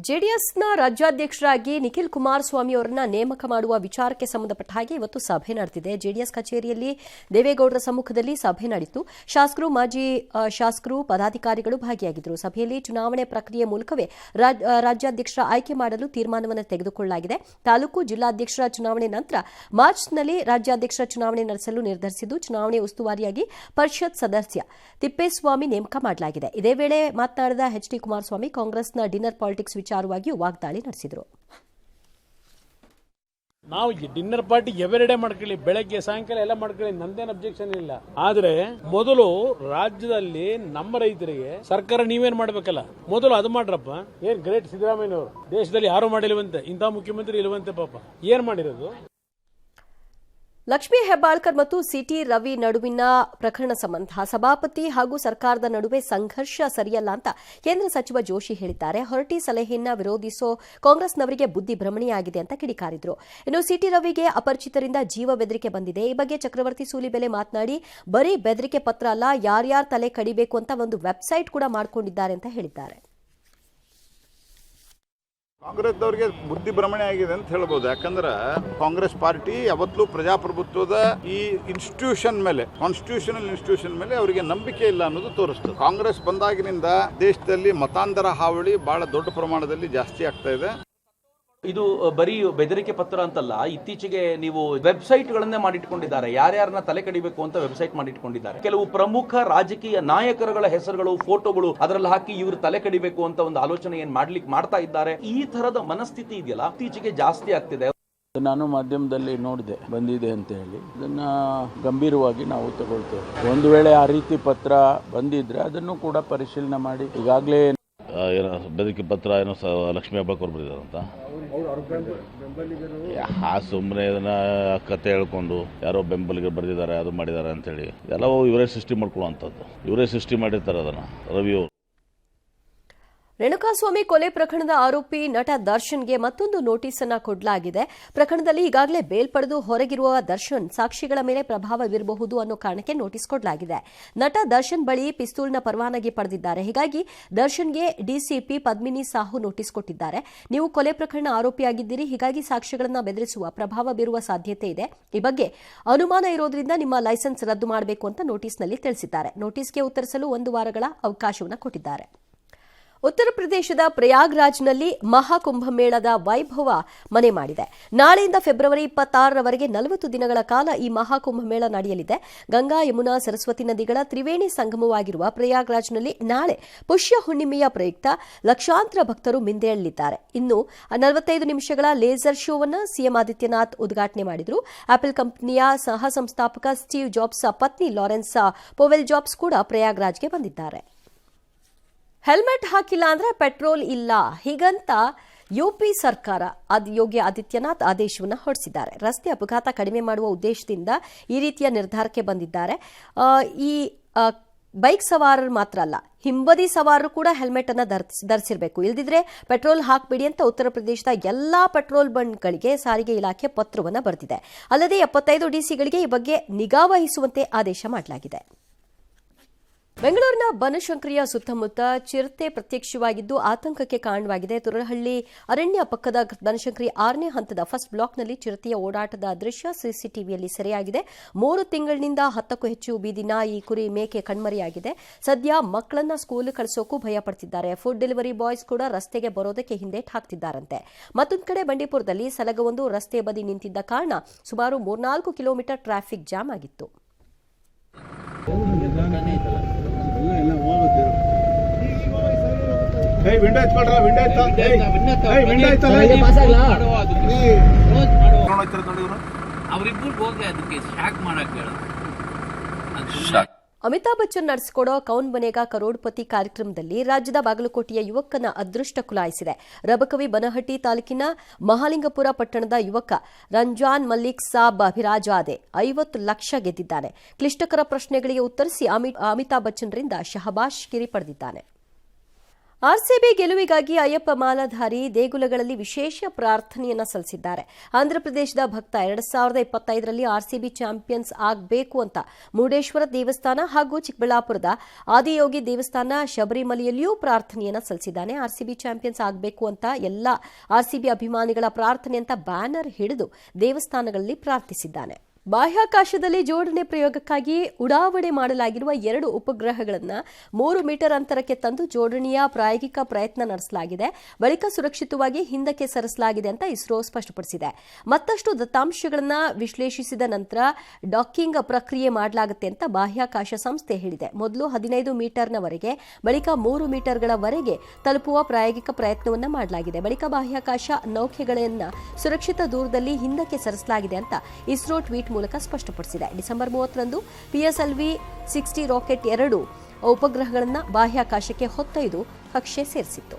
ಜೆಡಿಎಸ್ನ ರಾಜ್ಯಾಧ್ಯಕ್ಷರಾಗಿ ನಿಖಿಲ್ ಕುಮಾರಸ್ವಾಮಿ ಅವರನ್ನ ನೇಮಕ ಮಾಡುವ ವಿಚಾರಕ್ಕೆ ಸಂಬಂಧಪಟ್ಟ ಹಾಗೆ ಇವತ್ತು ಸಭೆ ನಡೆದಿದೆ. ಜೆಡಿಎಸ್ ಕಚೇರಿಯಲ್ಲಿ ದೇವೇಗೌಡರ ಸಮ್ಮುಖದಲ್ಲಿ ಸಭೆ ನಡೆಯಿತು. ಶಾಸಕರು, ಮಾಜಿ ಶಾಸಕರು, ಪದಾಧಿಕಾರಿಗಳು ಭಾಗಿಯಾಗಿದ್ದರು. ಸಭೆಯಲ್ಲಿ ಚುನಾವಣೆ ಪ್ರಕ್ರಿಯೆ ಮೂಲಕವೇ ರಾಜ್ಯಾಧ್ಯಕ್ಷರ ಆಯ್ಕೆ ಮಾಡಲು ತೀರ್ಮಾನವನ್ನು ತೆಗೆದುಕೊಳ್ಳಲಾಗಿದೆ. ತಾಲೂಕು, ಜಿಲ್ಲಾಧ್ಯಕ್ಷರ ಚುನಾವಣೆ ನಂತರ ಮಾರ್ಚ್ನಲ್ಲಿ ರಾಜ್ಯಾಧ್ಯಕ್ಷರ ಚುನಾವಣೆ ನಡೆಸಲು ನಿರ್ಧರಿಸಿದ್ದು, ಚುನಾವಣೆ ಉಸ್ತುವಾರಿಯಾಗಿ ಪರಿಷತ್ ಸದಸ್ಯ ತಿಪ್ಪೇಸ್ವಾಮಿ ನೇಮಕ ಮಾಡಲಾಗಿದೆ. ಇದೇ ವೇಳೆ ಮಾತನಾಡಿದ ಎಚ್.ಡಿ. ಕುಮಾರಸ್ವಾಮಿ ಕಾಂಗ್ರೆಸ್ನ ಡಿನ್ನರ್ ಪಾಲಿಟಿಕ್ಸ್ ವಿಚಾರವಾಗಿ ವಾಗ್ದಾಳಿ ನಡೆಸಿದರು. ನಾವು ಡಿನ್ನರ್ ಪಾರ್ಟಿ ಎವರಿಡೇ ಮಾಡ್ಕೊಳ್ಳಿ, ಬೆಳಗ್ಗೆ ಸಾಯಂಕಾಲ ಎಲ್ಲ ಮಾಡ್ಕೊಳ್ಳಿ, ನಂದೇನು ಅಬ್ಜೆಕ್ಷನ್ ಇಲ್ಲ. ಆದ್ರೆ ಮೊದಲು ರಾಜ್ಯದಲ್ಲಿ ನಮ್ಮ ರೈತರಿಗೆ ಸರ್ಕಾರ ನೀವೇನ್ ಮಾಡ್ಬೇಕಲ್ಲ, ಮೊದಲು ಅದು ಮಾಡ್ರಪ್ಪ. ಏನ್ ಗ್ರೇಟ್ ಸಿದ್ದರಾಮಯ್ಯನವರು ದೇಶದಲ್ಲಿ ಯಾರು ಮಾಡಿಲ್ವಂತೆ, ಇಂಥ ಮುಖ್ಯಮಂತ್ರಿ ಇಲ್ವಂತೆ. ಪಾಪ ಏನ್ ಮಾಡಿರೋದು. ಲಕ್ಷ್ಮೀ ಹೆಬ್ಬಾಳ್ಕರ್ ಮತ್ತು ಸಿಟಿ ರವಿ ನಡುವಿನ ಪ್ರಕರಣ ಸಂಬಂಧ ಸಭಾಪತಿ ಹಾಗೂ ಸರ್ಕಾರದ ನಡುವೆ ಸಂಘರ್ಷ ಸರಿಯಲ್ಲ ಅಂತ ಕೇಂದ್ರ ಸಚಿವ ಜೋಶಿ ಹೇಳಿದ್ದಾರೆ. ಹೊರಟಿ ಸಲಹೆಯನ್ನ ವಿರೋಧಿಸೋ ಕಾಂಗ್ರೆಸ್ನವರಿಗೆ ಬುದ್ಧಿ ಭ್ರಮಣೆಯಾಗಿದೆ ಅಂತ ಕಿಡಿಕಾರಿದ್ರು. ಇನ್ನು ಸಿಟಿ ರವಿಗೆ ಅಪರಿಚಿತರಿಂದ ಜೀವ ಬೆದರಿಕೆ ಬಂದಿದೆ. ಈ ಬಗ್ಗೆ ಚಕ್ರವರ್ತಿ ಸೂಲಿಬೆಲೆ ಮಾತನಾಡಿ, ಬರೀ ಬೆದರಿಕೆ ಪತ್ರ ಅಲ್ಲ, ಯಾರ್ಯಾರ ತಲೆ ಕಡಿಬೇಕು ಅಂತ ಒಂದು ವೆಬ್ಸೈಟ್ ಕೂಡ ಮಾಡಿಕೊಂಡಿದ್ದಾರೆ ಅಂತ ಹೇಳಿದ್ದಾರೆ. ಕಾಂಗ್ರೆಸ್ದವರಿಗೆ ಬುದ್ಧಿ ಭ್ರಮಣೆ ಆಗಿದೆ ಅಂತ ಹೇಳ್ಬೋದು. ಯಾಕಂದ್ರೆ ಕಾಂಗ್ರೆಸ್ ಪಾರ್ಟಿ ಯಾವತ್ತೂ ಪ್ರಜಾಪ್ರಭುತ್ವದ ಈ ಇನ್ಸ್ಟಿಟ್ಯೂಷನ್ ಮೇಲೆ, ಕಾನ್ಸ್ಟಿಟ್ಯೂಷನಲ್ ಇನ್ಸ್ಟಿಟ್ಯೂಷನ್ ಮೇಲೆ ಅವರಿಗೆ ನಂಬಿಕೆ ಇಲ್ಲ ಅನ್ನೋದು ತೋರಿಸ್ತದೆ. ಕಾಂಗ್ರೆಸ್ ಬಂದಾಗಿನಿಂದ ದೇಶದಲ್ಲಿ ಮತಾಂತರ ಹಾವಳಿ ಬಹಳ ದೊಡ್ಡ ಪ್ರಮಾಣದಲ್ಲಿ ಜಾಸ್ತಿ ಆಗ್ತಾ ಇದೆ. ಇದು ಬರೀ ಬೆದರಿಕೆ ಪತ್ರ ಅಂತಲ್ಲ, ಇತ್ತೀಚೆಗೆ ನೀವು ವೆಬ್ಸೈಟ್ ಗಳನ್ನೇ ಮಾಡಿಟ್ಕೊಂಡಿದ್ದಾರೆ. ಯಾರ್ಯಾರನ್ನ ತಲೆ ಕಡಿಬೇಕು ಅಂತ ವೆಬ್ಸೈಟ್ ಮಾಡಿಟ್ಕೊಂಡಿದ್ದಾರೆ. ಕೆಲವು ಪ್ರಮುಖ ರಾಜಕೀಯ ನಾಯಕರುಗಳ ಹೆಸರುಗಳು, ಫೋಟೋಗಳು ಅದರಲ್ಲಿ ಹಾಕಿ ಇವರು ತಲೆ ಕಡಿಬೇಕು ಅಂತ ಒಂದು ಆಲೋಚನೆ ಮಾಡ್ತಾ ಇದ್ದಾರೆ. ಈ ತರದ ಮನಸ್ಥಿತಿ ಇದೆಯಲ್ಲ, ಇತ್ತೀಚೆಗೆ ಜಾಸ್ತಿ ಆಗ್ತಿದೆ. ನಾನು ಮಾಧ್ಯಮದಲ್ಲಿ ನೋಡಿದೆ, ಬಂದಿದೆ ಅಂತ ಹೇಳಿ. ಅದನ್ನ ಗಂಭೀರವಾಗಿ ನಾವು ತಗೊಳ್ತೇವೆ. ಒಂದು ವೇಳೆ ಆ ರೀತಿ ಪತ್ರ ಬಂದಿದ್ರೆ ಅದನ್ನು ಕೂಡ ಪರಿಶೀಲನೆ ಮಾಡಿ, ಈಗಾಗಲೇ ಏನೋ ಬೆದರಿಕೆ ಪತ್ರ ಏನೋ ಲಕ್ಷ್ಮೀ ಹೆಬ್ಬಾಳ್ಕರ್ ಬರೆದಿದ್ದಾರಂತ. ಸುಮ್ಮನೆ ಇದನ್ನ ಕತೆ ಹೇಳ್ಕೊಂಡು ಯಾರೋ ಬೆಂಬಲಿಗರು ಬರೆದಿದ್ದಾರೆ, ಅದು ಮಾಡಿದ್ದಾರೆ ಅಂತೇಳಿ ಎಲ್ಲವೂ ಇವರೇ ಸೃಷ್ಟಿ ಮಾಡ್ಕೊಳ್ಳುವಂಥದ್ದು. ಇವರೇ ಸೃಷ್ಟಿ ಮಾಡಿರ್ತಾರೆ ಅದನ್ನು. ರವಿಯವರು ರೇಣುಕಾಸ್ವಾಮಿ ಕೊಲೆ ಪ್ರಕರಣದ ಆರೋಪಿ ನಟ ದರ್ಶನ್ಗೆ ಮತ್ತೊಂದು ನೋಟಿಸ್ ಅನ್ನ ಕೊಡಲಾಗಿದೆ. ಪ್ರಕರಣದಲ್ಲಿ ಈಗಾಗಲೇ ಬೇಲ್ ಪಡೆದು ಹೊರಗಿರುವ ದರ್ಶನ್ ಸಾಕ್ಷಿಗಳ ಮೇಲೆ ಪ್ರಭಾವ ಬೀರಬಹುದು ಅನ್ನೋ ಕಾರಣಕ್ಕೆ ನೋಟಿಸ್ ಕೊಡಲಾಗಿದೆ. ನಟ ದರ್ಶನ್ ಬಳಿ ಪಿಸ್ತೂಲ್ನ ಪರವಾನಗಿ ಪಡೆದಿದ್ದಾರೆ. ಹೀಗಾಗಿ ದರ್ಶನ್ಗೆ ಡಿಸಿಪಿ ಪದ್ಮಿನಿ ಸಾಹು ನೋಟಿಸ್ ಕೊಟ್ಟಿದ್ದಾರೆ. ನೀವು ಕೊಲೆ ಪ್ರಕರಣ ಆರೋಪಿಯಾಗಿದ್ದೀರಿ, ಹೀಗಾಗಿ ಸಾಕ್ಷಿಗಳನ್ನು ಬೆದರಿಸುವ, ಪ್ರಭಾವ ಬೀರುವ ಸಾಧ್ಯತೆ ಇದೆ. ಈ ಬಗ್ಗೆ ಅನುಮಾನ ಇರೋದ್ರಿಂದ ನಿಮ್ಮ ಲೈಸೆನ್ಸ್ ರದ್ದು ಮಾಡಬೇಕು ಅಂತ ನೋಟಿಸ್ನಲ್ಲಿ ತಿಳಿಸಿದ್ದಾರೆ. ನೋಟಿಸ್ಗೆ ಉತ್ತರಿಸಲು 1 ವಾರಗಳ ಅವಕಾಶವನ್ನು ಕೊಟ್ಟಿದ್ದಾರೆ. ಉತ್ತರ ಪ್ರದೇಶದ ಪ್ರಯಾಗ್ರಾಜ್ನಲ್ಲಿ ಮಹಾಕುಂಭಮೇಳದ ವೈಭವ ಮನೆ ಮಾಡಿದೆ. ನಾಳೆಯಿಂದ ಫೆಬ್ರವರಿ 26ರವರೆಗೆ 40 ದಿನಗಳ ಕಾಲ ಈ ಮಹಾಕುಂಭಮೇಳ ನಡೆಯಲಿದೆ. ಗಂಗಾ, ಯಮುನಾ, ಸರಸ್ವತಿ ನದಿಗಳ ತ್ರಿವೇಣಿ ಸಂಗಮವಾಗಿರುವ ಪ್ರಯಾಗ್ರಾಜ್ನಲ್ಲಿ ನಾಳೆ ಪುಷ್ಯ ಹುಣ್ಣಿಮೆಯ ಪ್ರಯುಕ್ತ ಲಕ್ಷಾಂತರ ಭಕ್ತರು ಮಿಂದೇಳಲಿದ್ದಾರೆ. ಇನ್ನು 45 ನಿಮಿಷಗಳ ಲೇಸರ್ ಶೋವನ್ನು ಸಿಎಂ ಆದಿತ್ಯನಾಥ್ ಉದ್ಘಾಟನೆ ಮಾಡಿದರು. ಆಪಲ್ ಕಂಪನಿಯ ಸಹ ಸಂಸ್ಥಾಪಕ ಸ್ಟೀವ್ ಜಾಬ್ಸ್ ಪತ್ನಿ ಲಾರೆನ್ಸ್ ಪೋವೆಲ್ ಜಾಬ್ಸ್ ಕೂಡ ಪ್ರಯಾಗ್ರಾಜ್ಗೆ ಬಂದಿದ್ದಾರೆ. ಹೆಲ್ಮೆಟ್ ಹಾಕಿಲ್ಲ ಅಂದ್ರೆ ಪೆಟ್ರೋಲ್ ಇಲ್ಲ, ಹೀಗಂತ ಯುಪಿ ಸರ್ಕಾರ ಯೋಗಿ ಆದಿತ್ಯನಾಥ್ ಆದೇಶವನ್ನು ಹೊರಡಿಸಿದ್ದಾರೆ. ರಸ್ತೆ ಅಪಘಾತ ಕಡಿಮೆ ಮಾಡುವ ಉದ್ದೇಶದಿಂದ ಈ ರೀತಿಯ ನಿರ್ಧಾರಕ್ಕೆ ಬಂದಿದ್ದಾರೆ. ಈ ಬೈಕ್ ಸವಾರರು ಮಾತ್ರ ಅಲ್ಲ, ಹಿಂಬದಿ ಸವಾರರು ಕೂಡ ಹೆಲ್ಮೆಟ್ ಅನ್ನು ಧರಿಸಿರಬೇಕು. ಇಲ್ಲದಿದ್ರೆ ಪೆಟ್ರೋಲ್ ಹಾಕಬೇಡಿ ಅಂತ ಉತ್ತರ ಪ್ರದೇಶದ ಎಲ್ಲಾ ಪೆಟ್ರೋಲ್ ಬಂಕ್ಗಳಿಗೆ ಸಾರಿಗೆ ಇಲಾಖೆ ಪತ್ರವನ್ನು ಬರೆದಿದೆ. ಅಲ್ಲದೆ 75 ಡಿಸಿಗಳಿಗೆ ಈ ಬಗ್ಗೆ ನಿಗಾ ವಹಿಸುವಂತೆ ಆದೇಶ ಮಾಡಲಾಗಿದೆ. ಬೆಂಗಳೂರಿನ ಬನಶಂಕರಿಯ ಸುತ್ತಮುತ್ತ ಚಿರತೆ ಪ್ರತ್ಯಕ್ಷವಾಗಿದ್ದು ಆತಂಕಕ್ಕೆ ಕಾರಣವಾಗಿದೆ. ತುರಹಳ್ಳಿ ಅರಣ್ಯ ಪಕ್ಕದ ಬನಶಂಕರಿ 6ನೇ ಹಂತದ ಫಸ್ಟ್ ಬ್ಲಾಕ್ನಲ್ಲಿ ಚಿರತೆಯ ಓಡಾಟದ ದೃಶ್ಯ ಸಿಸಿಟಿವಿಯಲ್ಲಿ ಸೆರೆಯಾಗಿದೆ. 3 ತಿಂಗಳಿನಿಂದ 10ಕ್ಕೂ ಹೆಚ್ಚು ಬೀದಿ ನಾಯಿ, ಕುರಿ, ಮೇಕೆ ಕಣ್ಮರೆಯಾಗಿದೆ. ಸದ್ಯ ಮಕ್ಕಳನ್ನ ಸ್ಕೂಲ್ ಕಳಿಸೋಕು ಭಯ ಪಡ್ತಿದ್ದಾರೆ. ಫುಡ್ ಡೆಲಿವರಿ ಬಾಯ್ಸ್ ಕೂಡ ರಸ್ತೆಗೆ ಬರೋದಕ್ಕೆ ಹಿಂದೇಟ್ ಹಾಕ್ತಿದ್ದಾರಂತೆ. ಮತ್ತೊಂದು ಕಡೆ ಬಂಡೀಪುರದಲ್ಲಿ ಸಲಗವೊಂದು ರಸ್ತೆ ಬದಿ ನಿಂತಿದ್ದ ಕಾರಣ ಸುಮಾರು 3-4 ಕಿಲೋಮೀಟರ್ ಟ್ರಾಫಿಕ್ ಜಾಮ್ ಆಗಿತ್ತು. ಅಮಿತಾಬ್ ಬಚ್ಚನ್ ನಡೆಸಿಕೊಡೋ ಕೌನ್ ಬನೇಗಾ ಕರೋಡ್ಪತಿ ಕಾರ್ಯಕ್ರಮದಲ್ಲಿ ರಾಜ್ಯದ ಬಾಗಲಕೋಟೆಯ ಯುವಕನ ಅದೃಷ್ಟ ಕುಲಾಯಿಸಿದೆ. ರಬಕವಿ ಬನಹಟ್ಟಿ ತಾಲೂಕಿನ ಮಹಾಲಿಂಗಪುರ ಪಟ್ಟಣದ ಯುವಕ ರಂಜಾನ್ ಮಲ್ಲಿಕ್ ಸಾಬ್ ಅಭಿರಾಜಾದೆ 50 ಲಕ್ಷ ಗೆದ್ದಿದ್ದಾನೆ. ಕ್ಲಿಷ್ಟಕರ ಪ್ರಶ್ನೆಗಳಿಗೆ ಉತ್ತರಿಸಿ ಅಮಿತಾಬ್ ಬಚ್ಚನ್ರಿಂದ ಶಹಬಾಷ್ ಗಿರಿ ಪಡೆದಿದ್ದಾನೆ. ಆರ್ಸಿಬಿ ಗೆಲುವಿಗಾಗಿ ಅಯ್ಯಪ್ಪ ಮಾಲಾಧಾರಿ ದೇಗುಲಗಳಲ್ಲಿ ವಿಶೇಷ ಪ್ರಾರ್ಥನೆಯನ್ನ ಸಲ್ಲಿಸಿದ್ದಾರೆ. ಆಂಧ್ರಪ್ರದೇಶದ ಭಕ್ತ 2025ರಲ್ಲಿ ಆರ್ಸಿಬಿ ಚಾಂಪಿಯನ್ಸ್ ಆಗಬೇಕು ಅಂತ ಮುರುಡೇಶ್ವರ ದೇವಸ್ಥಾನ ಹಾಗೂ ಚಿಕ್ಕಬಳ್ಳಾಪುರದ ಆದಿಯೋಗಿ ದೇವಸ್ಥಾನ ಶಬರಿಮಲೆಯಲ್ಲಿಯೂ ಪ್ರಾರ್ಥನೆಯನ್ನ ಸಲ್ಲಿಸಿದ್ದಾನೆ. ಆರ್ಸಿಬಿ ಚಾಂಪಿಯನ್ಸ್ ಆಗಬೇಕು ಅಂತ ಎಲ್ಲ ಆರ್ಸಿಬಿ ಅಭಿಮಾನಿಗಳ ಪ್ರಾರ್ಥನೆ ಅಂತ ಬ್ಯಾನರ್ ಹಿಡಿದು ದೇವಸ್ಥಾನಗಳಲ್ಲಿ ಪ್ರಾರ್ಥಿಸಿದ್ದಾನೆ. ಬಾಹ್ಯಾಕಾಶದಲ್ಲಿ ಜೋಡಣೆ ಪ್ರಯೋಗಕ್ಕಾಗಿ ಉಡಾವಣೆ ಮಾಡಲಾಗಿರುವ 2 ಉಪಗ್ರಹಗಳನ್ನು 3 ಮೀಟರ್ ಅಂತರಕ್ಕೆ ತಂದು ಜೋಡಣೆಯ ಪ್ರಾಯೋಗಿಕ ಪ್ರಯತ್ನ ನಡೆಸಲಾಗಿದೆ. ಬಳಿಕ ಸುರಕ್ಷಿತವಾಗಿ ಹಿಂದಕ್ಕೆ ಸರಿಸಲಾಗಿದೆ ಅಂತ ಇಸ್ರೋ ಸ್ಪಷ್ಟಪಡಿಸಿದೆ. ಮತ್ತಷ್ಟು ದತ್ತಾಂಶಗಳನ್ನು ವಿಶ್ಲೇಷಿಸಿದ ನಂತರ ಡಾಕಿಂಗ್ ಪ್ರಕ್ರಿಯೆ ಮಾಡಲಾಗುತ್ತೆ ಅಂತ ಬಾಹ್ಯಾಕಾಶ ಸಂಸ್ಥೆ ಹೇಳಿದೆ. ಮೊದಲು 15 ಮೀಟರ್ನವರೆಗೆ, ಬಳಿಕ 3 ಮೀಟರ್ಗಳವರೆಗೆ ತಲುಪುವ ಪ್ರಾಯೋಗಿಕ ಪ್ರಯತ್ನವನ್ನು ಮಾಡಲಾಗಿದೆ. ಬಳಿಕ ಬಾಹ್ಯಾಕಾಶ ನೌಕೆಗಳನ್ನು ಸುರಕ್ಷಿತ ದೂರದಲ್ಲಿ ಹಿಂದಕ್ಕೆ ಸರಿಸಲಾಗಿದೆ ಅಂತ ಇಸ್ರೋ ಟ್ವೀಟ್ ಮೂಲಕ ಸ್ಪಷ್ಟಪಡಿಸಿದೆ. ಡಿಸೆಂಬರ್ 30ರಂದು PSLV-60 ರಾಕೆಟ್ 2 ಉಪಗ್ರಹಗಳನ್ನು ಬಾಹ್ಯಾಕಾಶಕ್ಕೆ ಹೊತ್ತೊಯ್ದು ಕಕ್ಷೆ ಸೇರಿಸಿತ್ತು.